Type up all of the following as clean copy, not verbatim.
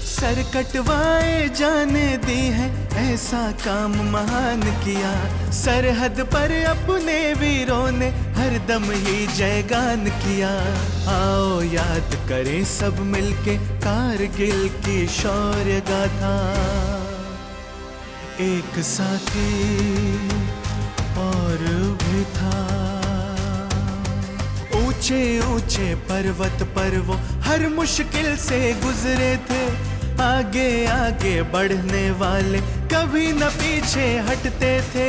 Sir कटवाए जाने दी है, ऐसा काम महान किया। सरहद पर अपने वीरों ने हरदम ही जयगान किया। आओ याद करें सब मिलके कारगिल की शौर्य गाथा। एक साथी और भी था। ऊंचे ऊंचे पर्वत पर वो हर मुश्किल से गुजरे थे। आगे आगे बढ़ने वाले कभी न पीछे हटते थे।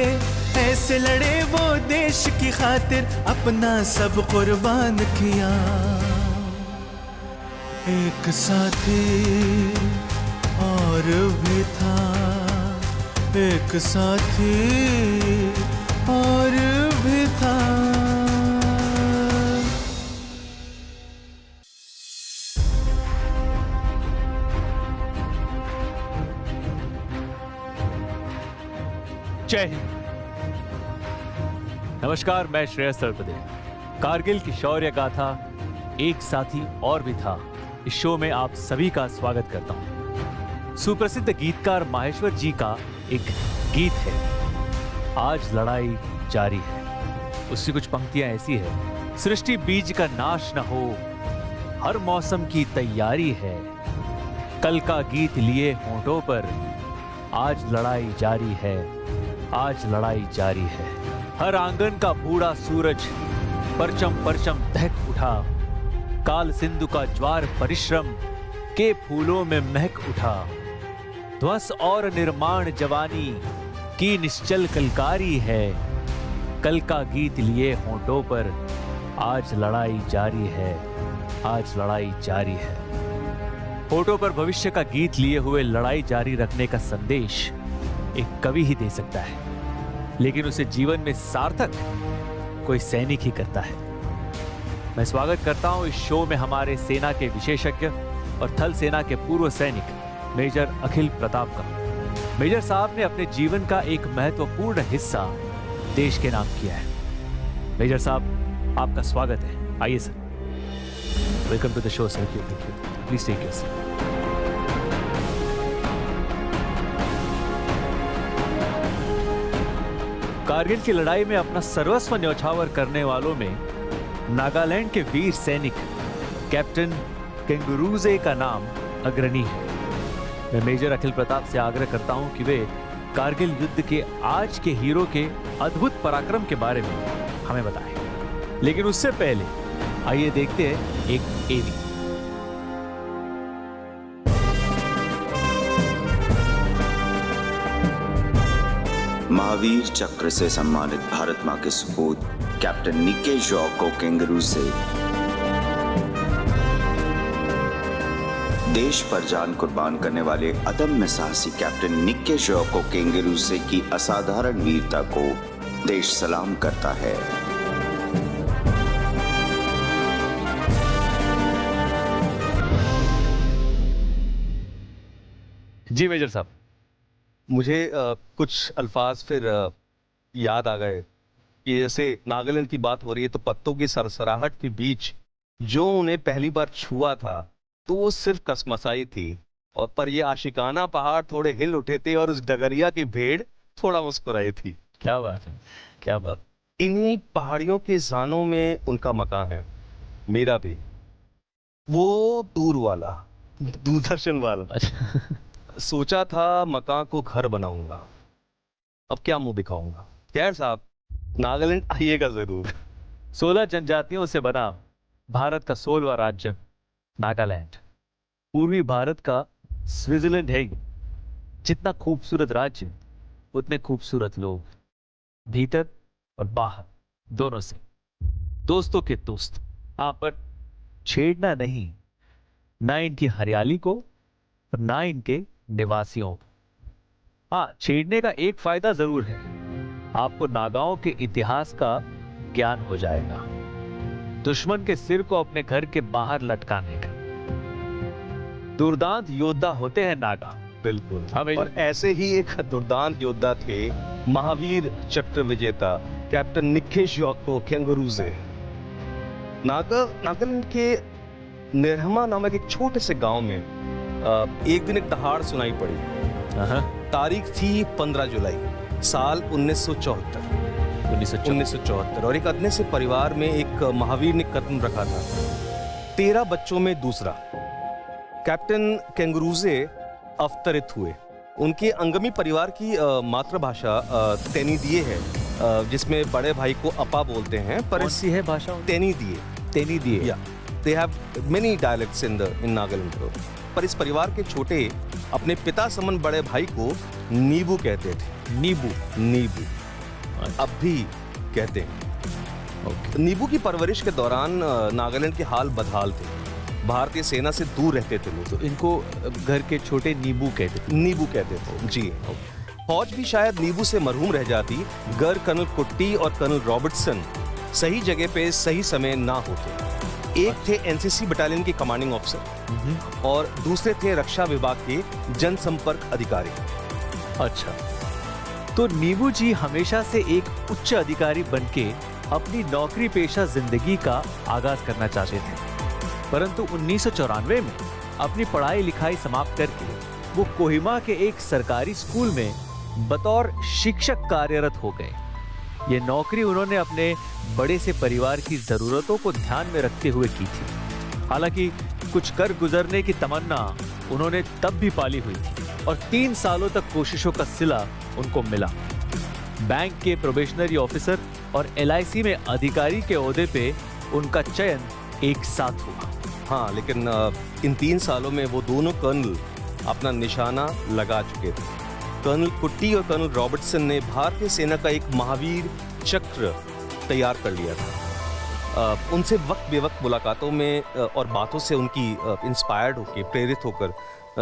ऐसे लड़े वो देश की खातिर, अपना सब कुर्बान किया। एक साथी और भी था, एक साथी और भी था। जय हिंद। नमस्कार, मैं श्रेयस तलपदे। कारगिल की शौर्य गाथा एक साथी और भी था, इस शो में आप सभी का स्वागत करता हूं। सुप्रसिद्ध गीतकार माहेश्वर जी का एक गीत है, आज लड़ाई जारी है। उसकी कुछ पंक्तियां ऐसी है। सृष्टि बीज का नाश न हो, हर मौसम की तैयारी है। कल का गीत लिए होंठों पर, आज लड़ाई जारी है, आज लड़ाई जारी है। हर आंगन का बूढ़ा सूरज परचम परचम दहक उठा। काल सिंधु का ज्वार परिश्रम के फूलों में महक उठा। ध्वंस और निर्माण जवानी की निश्चल कलकारी है। कल का गीत लिए होंठों पर, आज लड़ाई जारी है, आज लड़ाई जारी है। होठों पर भविष्य का गीत लिए हुए लड़ाई जारी रखने का संदेश एक कवि ही दे सकता है, लेकिन उसे जीवन में सार्थक कोई सैनिक ही करता है। मैं स्वागत करता हूं इस शो में हमारे सेना के विशेषज्ञ और थल सेना के पूर्व सैनिक मेजर अखिल प्रताप का। मेजर साहब ने अपने जीवन का एक महत्वपूर्ण हिस्सा देश के नाम किया है। मेजर साहब, आपका स्वागत है। आइए sir. Welcome to the show sir. Please take your seat. Kargil की लड़ाई में अपना सर्वस्व न्यौछावर करने वालों में नागालैंड के वीर सैनिक कैप्टन केंगुरुजे का नाम अग्रणी है। मैं मेजर अखिल प्रताप से आग्रह करता हूं कि वे कारगिल युद्ध के आज के हीरो के अद्भुत पराक्रम के बारे में हमें बताएं। लेकिन उससे पहले आइए देखते हैं एक एवी। महावीर चक्र से सम्मानित भारत मां के सपूत कैप्टन निक्के जोको केंगुरुजे देश पर जान कुर्बान करने वाले अदम्य साहसी कैप्टन निक्के जोको केंगुरुजे की असाधारण वीरता को देश सलाम करता है। जी मेजर साहब, मुझे कुछ अल्फाज फिर याद आ गए कि जैसे नागालैंड की बात हो रही है तो पत्तों की सरसराहट के बीच जो उन्हें पहली बार छुआ था तो वो सिर्फ कसमसाई थी, और पर ये आशिकाना पहाड़ थोड़े हिल उठे थे और उस डगरिया की भेड़ थोड़ा मुस्कुराई थी। क्या बात है, क्या बात। इन्हीं पहाड़ियों के जानों में उनका मकान है, मेरा भी। वो दूर वाला, दूरदर्शन वाला। सोचा था मकान को घर बनाऊंगा, अब क्या मुंह दिखाऊंगा। खैर साहब, नागालैंड आइएगा जरूर। 16 जनजातियों से बना भारत का 16वां राज्य नागालैंड, पूर्वी भारत का स्विट्जरलैंड है। जितना खूबसूरत राज्य उतने खूबसूरत लोग, भीतर और बाहर दोनों से। दोस्तों के दोस्त, हाँ, पर छेड़ना नहीं, ना इनकी हरियाली को और ना इनके निवासियों। हाँ, छेड़ने का एक फायदा जरूर है, आपको नागाओं के इतिहास का ज्ञान हो जाएगा, दुश्मन के सिर को अपने घर के बाहर लटकाने का। दुर्दांत योद्धा होते हैं नागा, बिल्कुल। हाँ भाई। और ऐसे ही एक दुर्दांत योद्धा थे महावीर चक्र विजेता कैप्टन निक्के ज्योको केंगुरुजे। नागालैंड के निरहमा नामक एक छोटे से गांव में एक दिन एक दहाड़ सुनाई पड़ी। तारीख थी 15 जुलाई साल 1974 और एक अदने से परिवार में एक महावीर ने कदम रखा था। 13 बच्चों में दूसरा। कैप्टन केंगुरुजे अवतरित हुए। उनके अंगमी परिवार की मातृभाषा तेनीदिए है, जिसमें बड़े भाई को अपा बोलते हैं। पर कौन सी है भाषा? तेनीदिए। या दे हैव मेनी डायलेक्ट्स इन नागालैंड। पर इस परिवार के छोटे अपने पिता समन बड़े भाई को नीबू कहते थे। नीबू अब भी कहते हैं। नीबू की परवरिश के दौरान नागालैंड के हाल बदहाल थे। भारतीय सेना से दूर रहते थे लोग, तो इनको घर के छोटे नीबू कहते थे। जी। फौज भी शायद नीबू से मरहूम रह जाती गर कर्नल कुट्टी और कर्नल रॉबर्टसन सही जगह पे सही समय ना होते। एक थे एनसीसी बटालियन के कमांडिंग ऑफिसर और दूसरे थे रक्षा विभाग के जनसंपर्क अधिकारी। अच्छा, तो नीबू जी हमेशा से एक उच्च अधिकारी बनके अपनी नौकरी पेशा जिंदगी का आगाज करना चाहते थे, परंतु 1994 में अपनी पढ़ाई लिखाई समाप्त करके वो कोहिमा के एक सरकारी स्कूल में बतौर शिक्षक कार्यरत हो गए। ये नौकरी उन्होंने अपने बड़े से परिवार की जरूरतों को ध्यान में रखते हुए की थी। हालांकि कुछ कर गुजरने की तमन्ना उन्होंने तब भी पाली हुई थी और 3 सालों तक कोशिशों का सिला उनको मिला। बैंक के प्रोबेशनरी ऑफिसर और LIC में अधिकारी के ओहदे पे उनका चयन एक साथ हुआ। हाँ, लेकिन इन 3 सालों में वो दोनों कर्नल अपना निशाना लगा चुके थे। कर्नल कुट्टी और कर्नल रॉबर्टसन ने भारतीय सेना का एक महावीर चक्र तैयार कर लिया था। उनसे वक्त बेवक्त मुलाकातों में और बातों से उनकी इंस्पायर्ड होकर, प्रेरित होकर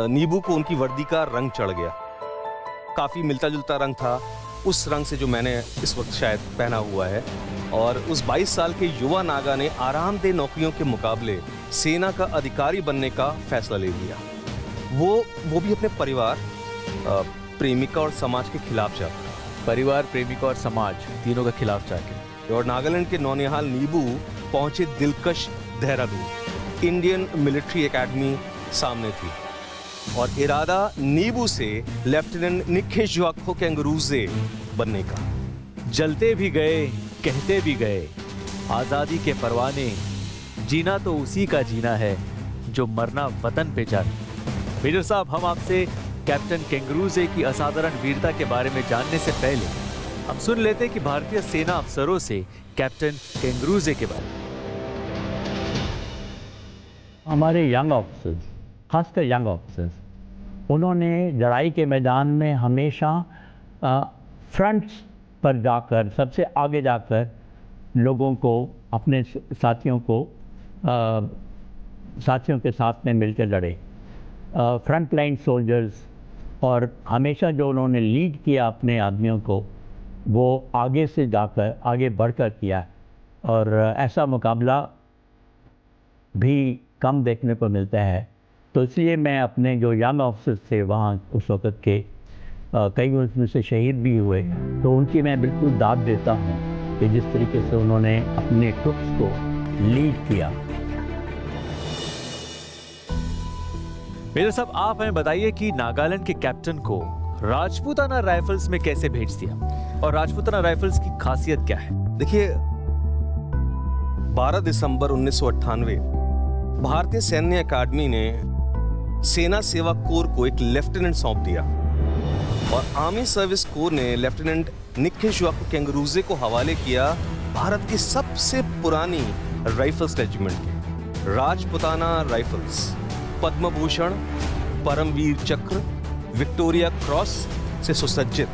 नीबू को उनकी वर्दी का रंग चढ़ गया। काफ़ी मिलता जुलता रंग था उस रंग से जो मैंने इस वक्त शायद पहना हुआ है। और उस 22 साल के युवा नागा ने आरामदेह नौकरियों के मुकाबले सेना का अधिकारी बनने का फैसला ले लिया। वो भी अपने परिवार, प्रेमिका और समाज के खिलाफ जाकर। परिवार, प्रेमिका और समाज तीनों के खिलाफ जाके। और नागालैंड के नौनिहाल नीबू पहुंचे दिलकश देहरादून। इंडियन मिलिट्री एकेडमी सामने थी और इरादा नीबू से लेफ्टिनेंट निक्के ज्योको केंगुरुजे बनने का। जलते भी गए, कहते भी गए, आजादी के परवाने, जीना तो उसी का जीना है जो मरना वतन पे जाने। मेजर साहब, हम आपसे कैप्टन केंगुरुजे की असाधारण वीरता के बारे में जानने से पहले हम सुन लेते हैं कि भारतीय सेना अफसरों से कैप्टन केंगुरुजे के बारे में। हमारे यंग ऑफिसर्स, खासकर यंग ऑफिसर्स, उन्होंने लड़ाई के मैदान में हमेशा फ्रंट्स पर जाकर, सबसे आगे जाकर लोगों को, अपने साथियों के साथ में मिलकर लड़े। फ्रंट लाइन सोल्जर्स, और हमेशा जो उन्होंने लीड किया अपने आदमियों को, वो आगे से जाकर, आगे बढ़कर किया। और ऐसा मुकाबला भी कम देखने को मिलता है। तो इसलिए मैं अपने जो यंग ऑफिसर्स थे वहाँ उस वक़्त के, कई उसमें से शहीद भी हुए, तो उनकी मैं बिल्कुल दाद देता हूँ कि जिस तरीके से उन्होंने अपने ट्रुप्स को लीड किया। मेजर साहब, आप हमें बताइए कि नागालैंड के कैप्टन को राजपूताना राइफल्स में कैसे भेज दिया और राजपूताना राइफल्स की खासियत क्या है? देखिए, 12 दिसंबर 1998 भारतीय सैन्य अकादमी ने सेना सेवा कोर को एक लेफ्टिनेंट सौंप दिया और आर्मी सर्विस कोर ने लेफ्टिनेंट निक्के ज्योको केंगुरुजे को हवाले किया भारत की सबसे पुरानी राइफल्स रेजिमेंट के, राजपूताना राइफल्स। पद्म भूषण, परमवीर चक्र, विक्टोरिया क्रॉस से सुसज्जित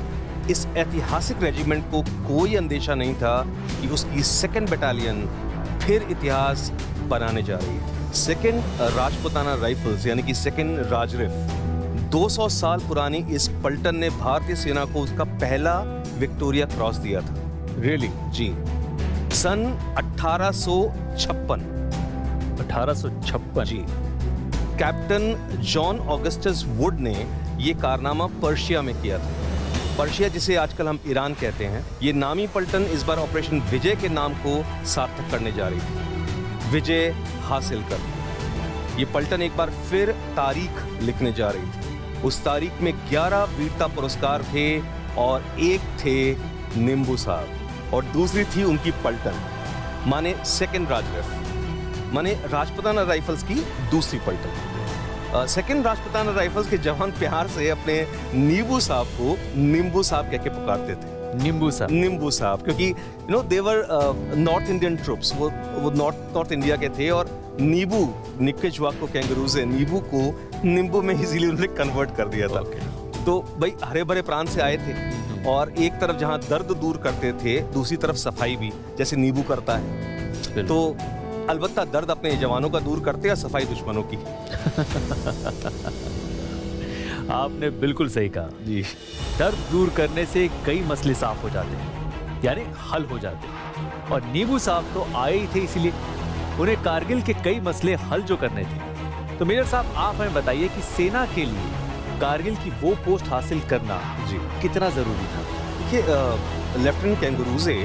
इस ऐतिहासिक रेजिमेंट को कोई अंदेशा नहीं था कि उसकी 2nd बटालियन फिर इतिहास बनाने जा रही है। 2nd राजपूताना राइफल्स यानी कि 2nd राजरिफ, 200 साल पुरानी इस पलटन ने भारतीय सेना को उसका पहला विक्टोरिया क्रॉस दिया था। रियली? जी। सन 1856 1856। जी। कैप्टन जॉन ऑगस्टस वुड ने ये कारनामा पर्शिया में किया था। पर्शिया, जिसे आजकल हम ईरान कहते हैं, ये नामी पलटन इस बार ऑपरेशन विजय के नाम को सार्थक करने जा रही थी। विजय हासिल कर, ये पलटन एक बार फिर तारीख लिखने जा रही थी। उस तारीख में 11 वीरता पुरस्कार थे और एक थे निम्बू साहब और दूसरी थी उनकी पलटन, माने सेकंड राजरफ, माने राजपुताना राइफल्स की दूसरी पलटन। सेकंड राजपुताना राइफल्स के जवान प्यार से अपने नींबू साहब को निम्बू साहब कह के पुकारते थे। नींबू साहब, क्योंकि you know they were North Indian troops, वो नॉर्थ इंडिया के थे और नींबू, निक्के ज्वाको कैंगरूज़े, नींबू को निम्बू में इजीली उन्होंने कन्वर्ट कर दिया था। तो भाई हरे भरे प्रांत से आए थे और एक तरफ जहां दर्द दूर करते थे, दूसरी तरफ सफाई भी, जैसे नींबू करता है। तो अलबत्ता दर्द अपने जवानों का दूर करते हैं, सफाई दुश्मनों की। आपने बिल्कुल सही कहा जी। दर्द दूर करने से कई मसले साफ हो जाते हैं, यानी हल हो जाते हैं। और नींबू साहब तो आए ही थे, इसीलिए उन्हें कारगिल के कई मसले हल जो करने थे। तो मेजर साहब, आप हमें बताइए कि सेना के लिए कारगिल की वो पोस्ट हासिल करना जी कितना जरूरी था? देखिए, लेफ्टिनेंट कैंगरूज़े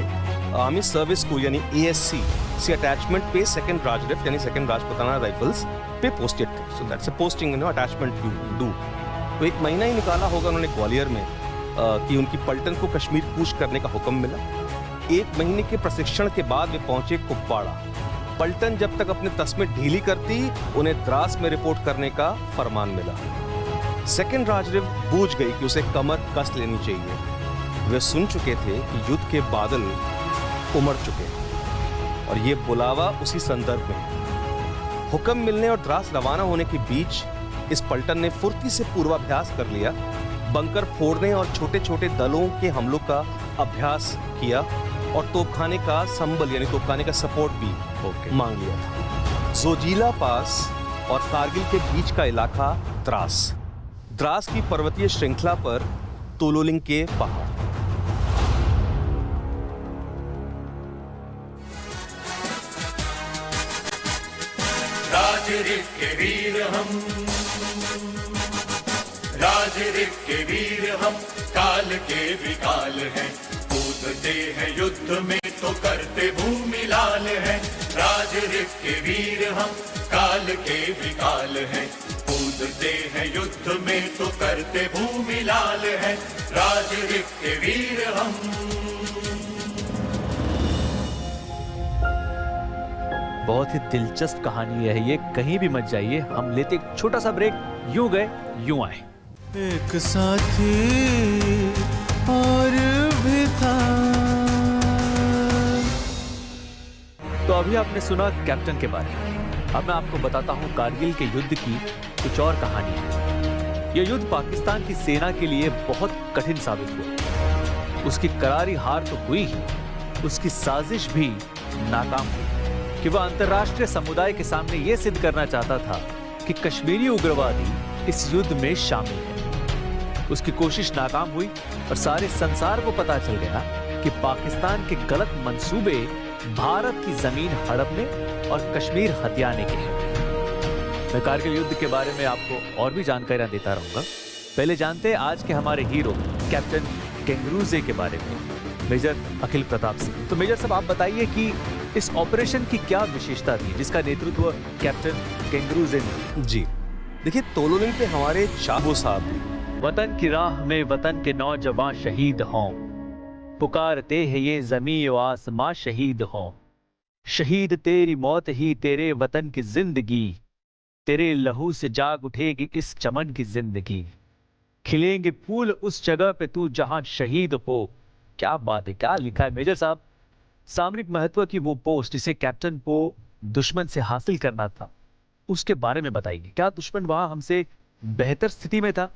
आर्मी सर्विस को यानी ASC से अटैचमेंट पे सेकंड राजरफ यानी सेकंड राजपुताना राइफल्स पे पोस्टेड थे। So that's a posting, you know, attachment you do. तो एक महीना ही निकाला होगा उन्होंने ग्वालियर में कि उनकी पलटन को कश्मीर कूच करने का हुक्म मिला। एक महीने के प्रशिक्षण के बाद वे पहुंचे कुपवाड़ा। पलटन जब तक अपने तस्मे ढीली करती, उन्हें द्रास में रिपोर्ट करने का फरमान मिला। सेकंड राजरफ बूझ गई कि उसे कमर कस लेनी चाहिए। वे सुन चुके थे कि युद्ध के बादल उमड़ चुके और ये बुलावा उसी संदर्भ में। हुक्म मिलने और द्रास रवाना होने के बीच इस पलटन ने फुर्ती से पूर्वाभ्यास कर लिया, बंकर फोड़ने और छोटे छोटे दलों के हमलों का अभ्यास किया और तोपखाने का संबल यानी तोपखाने का सपोर्ट भी मांग लिया था। जोजिला पास और कारगिल के बीच का इलाका द्रास की पर्वतीय श्रृंखला पर तोलोलिंग के पहाड़। राजरिक के वीर हम, राजरिक के वीर हम, काल के विकाल हैं, कूदते हैं युद्ध में तो करते भूमि लाल हैं। राजरिक के वीर हम, काल के विकाल हैं, कूदते हैं युद्ध में तो करते भूमि लाल हैं। राजरिक के वीर हम। बहुत ही दिलचस्प कहानी है ये, कहीं भी मत जाइए। हम लेते एक छोटा सा ब्रेक, यूं गए यूं आए। एक साथी और भी था। तो अभी आपने सुना कैप्टन के बारे में, अब मैं आपको बताता हूं कारगिल के युद्ध की कुछ और कहानी। यह युद्ध पाकिस्तान की सेना के लिए बहुत कठिन साबित हुआ। उसकी करारी हार तो हुई ही, उसकी साजिश भी नाकाम हुई कि वह अंतर्राष्ट्रीय समुदाय के सामने यह सिद्ध करना चाहता था कि कश्मीरी उग्रवादी इस युद्ध में शामिल है। उसकी कोशिश नाकाम हुई और सारे संसार को पता चल गया कि पाकिस्तान के गलत मंसूबे भारत की जमीन हड़पने और कश्मीर हथियाने के हैं। मैं कारगिल युद्ध के बारे में आपको और भी जानकारियां देता रहूंगा। पहले जानते हैं आज के हमारे हीरो कैप्टन कैंगरूज़े के बारे में, मेजर अखिल प्रताप सिंह। तो मेजर साहब, आप बताइए कि इस ऑपरेशन की क्या विशेषता थी जिसका नेतृत्व कैप्टन कैंगरूज़े ने? जी देखिए, तोलोलिंग पे हमारे चाबो साहब, वतन की राह में वतन के नौजवान शहीद हों, पुकारते हैं ये ज़मीं व आसमां शहीद हों। शहीद तेरी मौत ही तेरे वतन की जिंदगी, तेरे लहू से जाग उठेगी इस चमन की जिंदगी। खिलेंगे फूल उस जगह पे तू जहां शहीद हो। क्या बात है, क्या लिखा है मेजर साहब। सामरिक महत्व की वो पोस्ट जिसे कैप्टन को दुश्मन से हासिल करना था, उसके बारे में बताइए। क्या दुश्मन वहां हमसे बेहतर स्थिति में था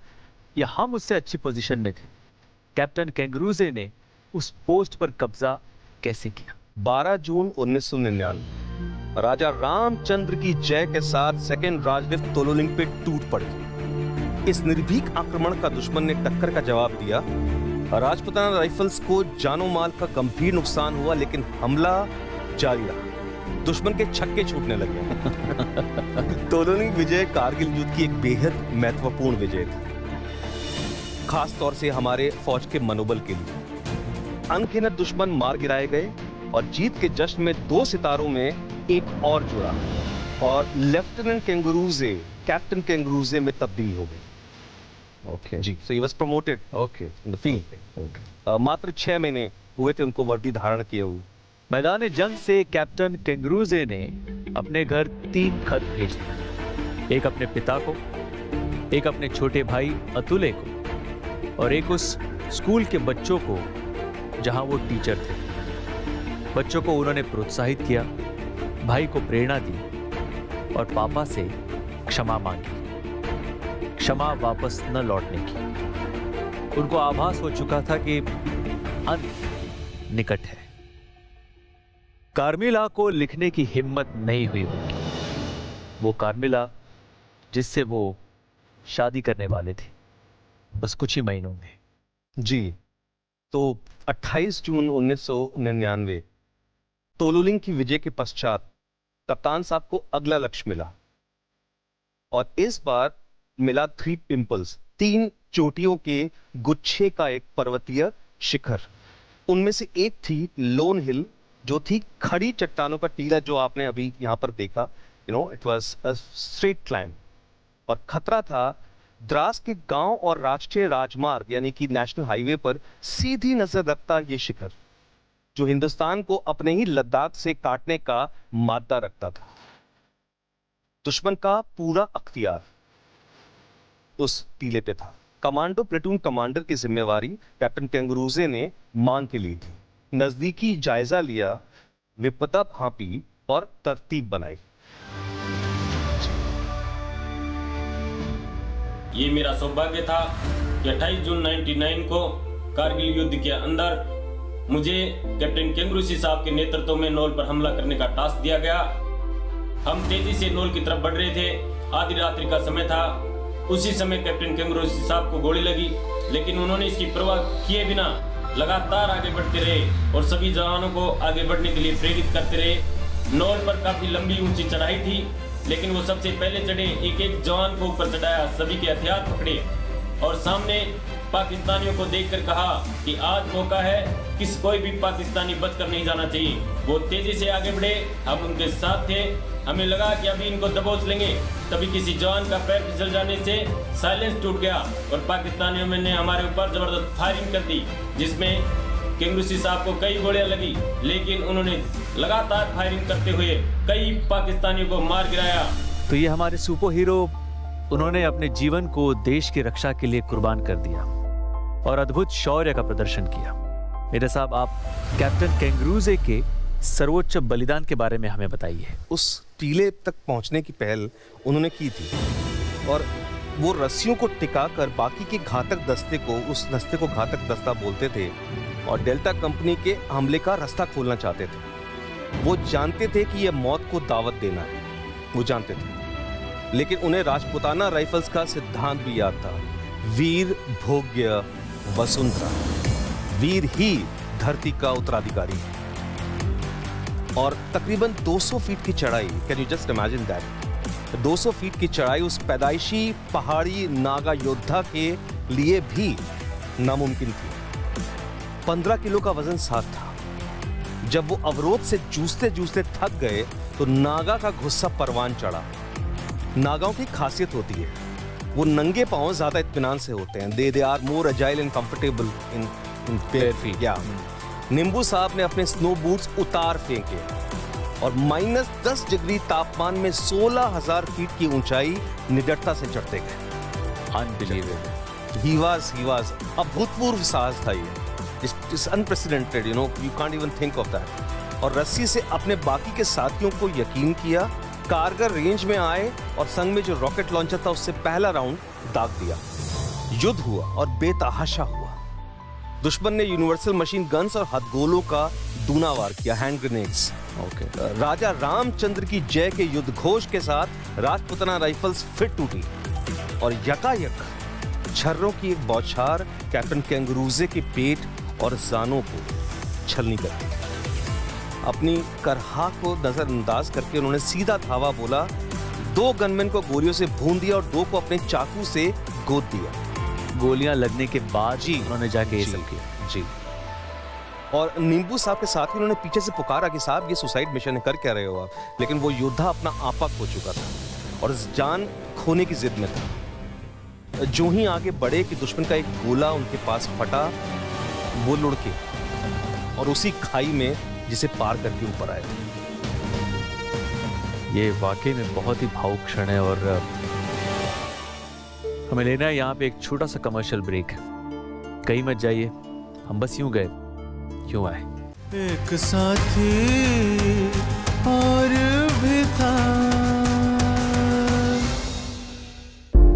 या हम उससे अच्छी पोजीशन में थे? कैप्टन कैंगरूज़े ने उस पोस्ट पर कब्जा कैसे किया? 12 जून 1999 राजा रामचंद्र की जय के साथ सेकंड राजरफ तोलोलिंग पे टूट पड़ी। इस निर्भीक आक्रमण का दुश्मन ने टक्कर का जवाब दिया। राजपुताना राइफल्स को जानो माल का गंभीर नुकसान हुआ, लेकिन हमला जारी रहा। दुश्मन के छक्के छूटने लगे। तोलोलिंग विजय कारगिल युद्ध की एक बेहद महत्वपूर्ण विजय थी। खास तौर से हमारे फौज के मनोबल के लिए। अनगिनत दुश्मन मार गिराए गए और जीत के जश्न में 2 सितारों में एक और जुड़ा और लेफ्टिनेंट कैंगरूजे कैप्टन कैंगरूजे में तब्दील हो गई। ओके जी, so he was promoted okay in the field. मात्र 6 महीने हुए थे उनको वर्दी धारण किए हुए। मैदान जंग से कैप्टन कैंगरूजे ने अपने घर 3 खत भेजे, एक अपने पिता को, एक अपने छोटे भाई अतुले को और एक उस स्कूल के बच्चों को जहां वो टीचर थे। बच्चों को उन्होंने प्रोत्साहित किया, भाई को प्रेरणा दी और पापा से क्षमा मांगी, क्षमा वापस न लौटने की। उनको आभास हो चुका था कि अंत निकट है। कार्मिला को लिखने की हिम्मत नहीं हुई उनकी, वो कार्मिला जिससे वो शादी करने वाले थे बस कुछ ही महीनों में। जी, तो 28 जून 1999 तोलुलिंग की विजय के पश्चात कप्तान साहब को अगला लक्ष्य मिला और इस बार मिला 3 पिंपल्स, 3 चोटियों के गुच्छे का एक पर्वतीय शिखर। उनमें से एक थी लोन हिल, जो थी खड़ी चट्टानों पर टीला, जो आपने अभी यहां पर देखा। It was a straight climb. और खतरा था द्रास के गांव और राष्ट्रीय राजमार्ग यानी कि नेशनल हाईवे पर सीधी नजर रखता यह शिखर, जो हिंदुस्तान को अपने ही लद्दाख से काटने का मादा रखता था। दुश्मन का पूरा अख्तियार उस टीले पे था। कमांडो प्लेटून कमांडर की जिम्मेवारी कैप्टन कैंगरूजे ने मांग के ली थी। नजदीकी जायजा लिया, विपदा भांपी और तरतीब बनाई। ये मेरा सौभाग्य था कि 28 जून 1999 को कारगिल युद्ध के अंदर मुझे कैप्टन कैंगरूजे साहब के नेतृत्व में नौल पर हमला करने का टास्क दिया गया। हम तेजी से नौल की तरफ बढ़ रहे थे, आधी रात्रि का समय था। उसी समय कैप्टन कैंगरूजे साहब को गोली लगी, लेकिन उन्होंने इसकी परवाह किए बिना लगातार आगे बढ़ते रहे और सभी जवानों को आगे बढ़ने के लिए प्रेरित करते रहे। नौल पर काफी लंबी ऊंची चढ़ाई थी, लेकिन वो सबसे पहले चढ़े, एक एक जवान को ऊपर चढ़ाया, सभी के हथियार पकड़े और सामने पाकिस्तानियों को देखकर कहा कि आज मौका है, कोई भी पाकिस्तानी बचकर नहीं जाना चाहिए। वो तेजी से आगे बढ़े, हम उनके साथ थे। हमें लगा कि अभी इनको दबोच लेंगे, तभी किसी जवान का पैर फिसल जाने से साइलेंस टूट गया और पाकिस्तानियों ने हमारे ऊपर जबरदस्त फायरिंग कर दी, जिसमें कैंगरूजे साहब को कई गोलियां लगी, लेकिन उन्होंने लगातार फायरिंग करते हुए कई पाकिस्तानियों को मार गिराया। तो ये हमारे सुपर हीरो, उन्होंने अपने जीवन को देश की रक्षा के लिए कुर्बान कर दिया और अद्भुत शौर्य का प्रदर्शन किया। मेरे साहब, आप कैप्टन कैंगरूजे के सर्वोच्च बलिदान के बारे में हमें बताइए। उस टीले तक पहुंचने की पहल उन्होंने की थी और वो रस्सियों को टिकाकर बाकी के घातक दस्ते को, उस दस्ते को घातक दस्ता बोलते थे और डेल्टा कंपनी के हमले का रास्ता खोलना चाहते थे। वो जानते थे कि यह मौत को दावत देना है, वो जानते थे, लेकिन उन्हें राजपुताना राइफल्स का सिद्धांत भी याद था, वीर भोग्य वसुंधरा, वीर ही धरती का उत्तराधिकारी। और तकरीबन 200 फीट की चढ़ाई, can you just imagine that, 200 feet की चढ़ाई उस पैदाइशी पहाड़ी नागा योद्धा के लिए भी नामुमकिन थी। 15 किलो का वजन साथ था। जब वो अवरोध से जूझते जूझते थक गए तो नागा का गुस्सा परवान चढ़ा। नागाओं की खासियत होती है, वो नंगे पांव ज्यादा इत्मीनान से होते हैं। They are more agile and comfortable in bare feet. या निंबू साहब ने अपने स्नो बूट्स उतार फेंके और -10 डिग्री तापमान में 16,000 फीट की ऊंचाई निडरता से चढ़ते गए। अनबिलीवेबल। He was अभूतपूर्व साहस था ये। It's unprecedented, you can't even think of that। और रस्सी से अपने बाकी के साथियों को यकीन किया, कारगर रेंज में आए और संग में जो रॉकेट लॉन्चर था उससे पहला राउंड दाग दिया। युद्ध हुआ और बेतहाशा हुआ। दुश्मन ने यूनिवर्सल मशीन गन्स और हथगोलों का दूना वार किया, हैंड ग्रेनेड्स। राजा रामचंद्र की जय के युद्ध घोष के साथ राजपुताना राइफल्स फिर टूटी और यकायक छर्रों की एक बौछार कैप्टन कैंगरूजे के पेट और जानों को छलनी कर दी। अपनी करहा को नजरअंदाज करके उन्होंने सीधा धावा बोला, 2 गनमैन को गोलियों से भून दिया और 2 को अपने चाकू से गोद दिया। गोलियां लगने के बाद जी उन्होंने जाके ये जी, सब किया। जी। और नींबू साहब के साथ ही उन्होंने पीछे से पुकारा कि साहब ये सुसाइड मिशन है, कर क्या रहे हो आप, लेकिन वो योद्धा अपना आपा खो चुका था और इस जान खोने की जिद में था। जो ही आगे बढ़े कि दुश्मन का एक गोला उनके पास फटा, वो लुढ़के और उसी खाई में जिसे पार करके ऊपर आए। ये वाकई में बहुत ही भावुक क्षण है और हमें लेना है यहाँ पे एक छोटा सा कमर्शियल ब्रेक। कहीं मत जाइए, हम बस यूं गए क्यों आए। एक साथी और भी था।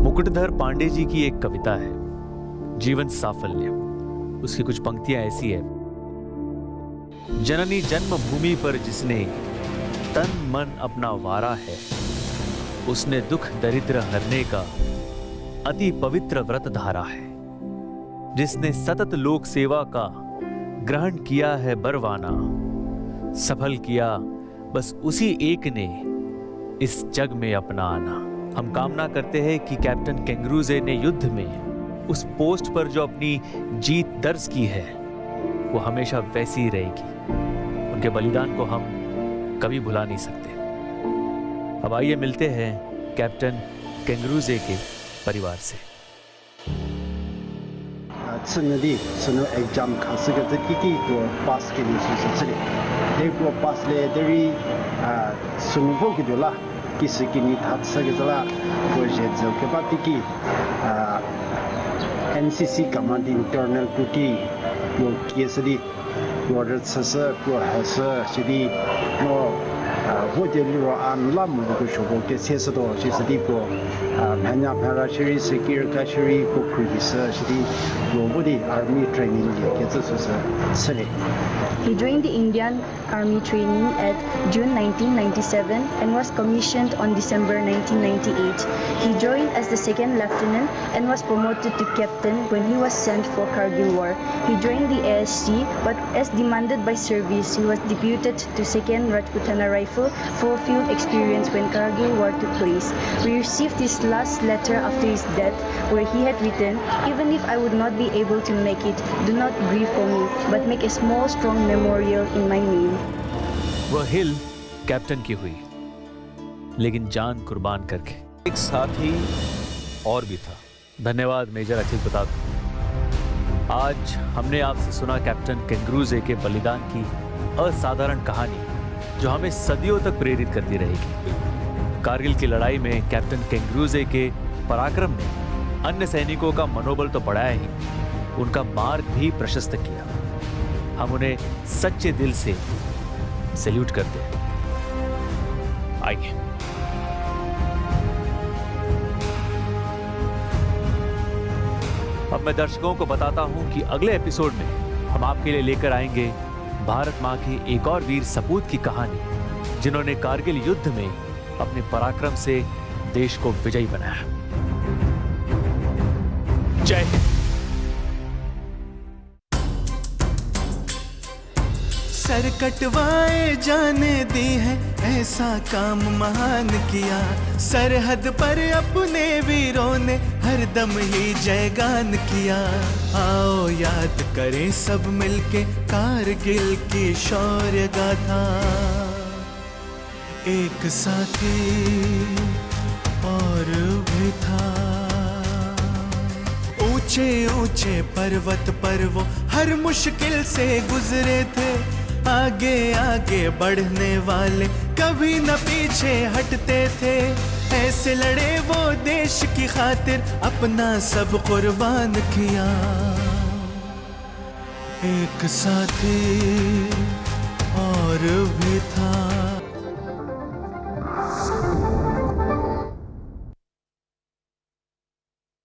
मुकुटधर पांडे जी की एक कविता है, जीवन साफल्य। उसकी कुछ पंक्तियां ऐसी है। जननी जन्मभूमि पर जिसने तन मन अपना वारा है, उसने दुख दरिद्र हरने का अति पवित्र व्रत धारा है। जिसने सतत लोक सेवा का ग्रहण किया है बरवाना, सफल किया बस उसी एक ने इस जग में अपना आना। हम कामना करते हैं कि कैप्टन केंगरूजे ने युद्ध में उस पोस्ट पर जो अपनी जीत दर्ज की है वो हमेशा वैसी ही रहेगी। उनके बलिदान को हम कभी भुला नहीं सकते। अब आइए मिलते हैं कैप्टन केंगरूजे के परिवार से। 次年的是那 exam 考试个这个个 pass 给你是这里，那个 pass 嘞等于生活个就啦，其实给你他这个啦，我现在个把这个NCC command internal 个的有也是的，我这测试我还是是的我。我这里说按那么个说过，给测试到就是的个潘家潘拉学院是给人家学院个可以是的，我的 army training 也这就是是的。 He joined the Indian Army training at June 1997 and was commissioned on December 1998. He joined as the second lieutenant and was promoted to captain when he was sent for Kargil War. He joined the ASC, but as demanded by service, he was deputed to 2nd Rajputana Rifle for field experience when Kargil War took place. We received his last letter after his death, where he had written, "Even if I would not be able to make it, do not grieve for me, but make a small, strong memorial in my name." वह हिल captain की हुई, लेकिन जान कुर्बान करके। एक साथी और भी था। धन्यवाद मेजर अखिल प्रताप। आज हमने आपसे सुना कैप्टन केंगरूजे के बलिदान की असाधारण कहानी, जो हमें सदियों तक प्रेरित करती रहेगी। कारगिल की लड़ाई में कैप्टन केंगरूजे के पराक्रम ने अन्य सैनिकों का मनोबल तो बढ़ाया ही, उनका मार्ग भी प्रशस्त किया। हम उन्हें सच्चे दिल से सैल्यूट करते हैं। आइए अब मैं दर्शकों को बताता हूं कि अगले एपिसोड में हम आपके लिए लेकर आएंगे भारत मां के एक और वीर सपूत की कहानी, जिन्होंने कारगिल युद्ध में अपने पराक्रम से देश को विजयी बनाया। जय हिंद। सर कटवाए जाने दी है, ऐसा काम महान किया। सरहद पर अपने वीरों ने हरदम ही जयगान किया। आओ याद करें सब मिलके कारगिल की शौर्य गाथा। एक साथी और भी था। ऊंचे ऊंचे पर्वत पर वो हर मुश्किल से गुजरे थे। आगे आगे बढ़ने वाले कभी न पीछे हटते थे। ऐसे लड़े वो देश की खातिर, अपना सब कुर्बान किया। एक साथी और भी था।